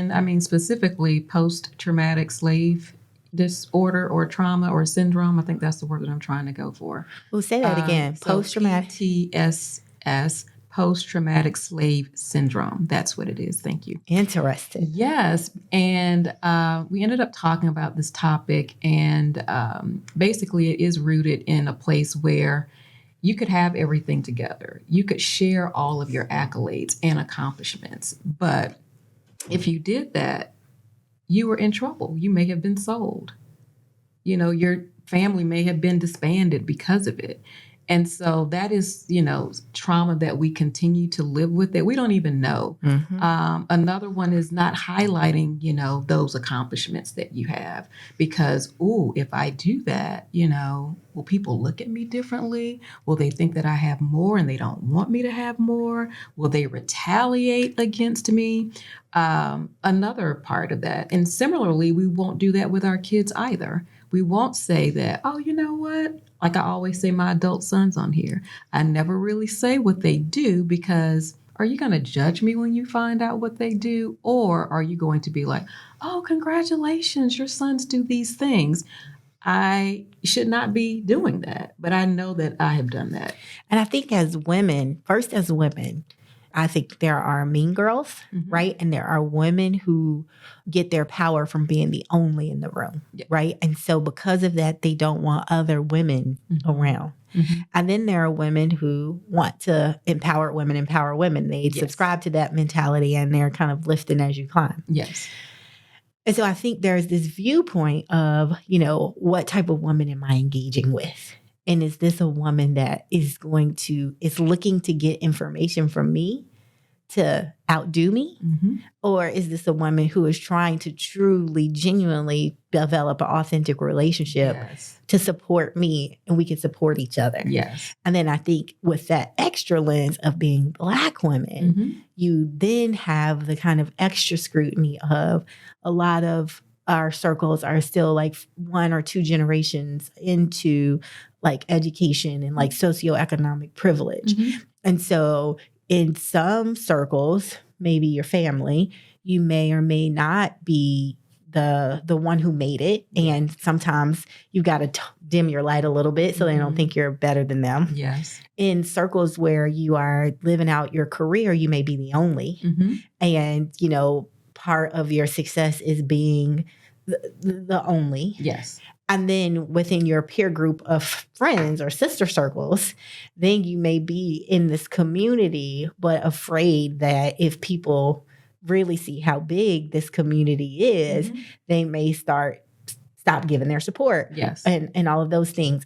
And I mean, specifically post-traumatic slave disorder or trauma or syndrome. I think that's the word that I'm trying to go for. We'll say that again. Post-traumatic. PTSS, post-traumatic slave syndrome. That's what it is. Thank you. Interesting. Yes. And we ended up talking about this topic. And basically, it is rooted in a place where you could have everything together. You could share all of your accolades and accomplishments. But if you did that, you were in trouble. You may have been sold. You know, your family may have been disbanded because of it. And so that is, you know, trauma that we continue to live with that we don't even know. Mm-hmm. Another one is not highlighting, you know, those accomplishments that you have because, if I do that, you know, will people look at me differently? Will they think that I have more and they don't want me to have more? Will they retaliate against me? Another part of that. And similarly, we won't do that with our kids either. We won't say that, oh, you know what? Like I always say, my adult son's on here. I never really say what they do because are you going to judge me when you find out what they do? Or are you going to be like, oh, congratulations, your sons do these things. I should not be doing that, but I know that I have done that. And I think as women, I think there are mean girls, mm-hmm. right? And there are women who get their power from being the only in the room, right? And so because of that, they don't want other women mm-hmm. around. Mm-hmm. And then there are women who want to empower women. They subscribe to that mentality and they're kind of lifting as you climb. Yes. And so I think there's this viewpoint of, you know, what type of woman am I engaging with? And is this a woman that is looking to get information from me to outdo me? Mm-hmm. Or is this a woman who is trying to truly, genuinely develop an authentic relationship to support me and we can support each other? Yes. And then I think with that extra lens of being Black women, mm-hmm. you then have the kind of extra scrutiny of a lot of our circles are still like 1 or 2 generations into like education and like socioeconomic privilege. Mm-hmm. And so in some circles, maybe your family, you may or may not be the one who made it. And sometimes you got to dim your light a little bit so mm-hmm. they don't think you're better than them. Yes. In circles where you are living out your career, you may be the only. Mm-hmm. And, you know, part of your success is being the only. Yes. And then within your peer group of friends or sister circles, then you may be in this community, but afraid that if people really see how big this community is, mm-hmm. they may stop giving their support. Yes. And all of those things.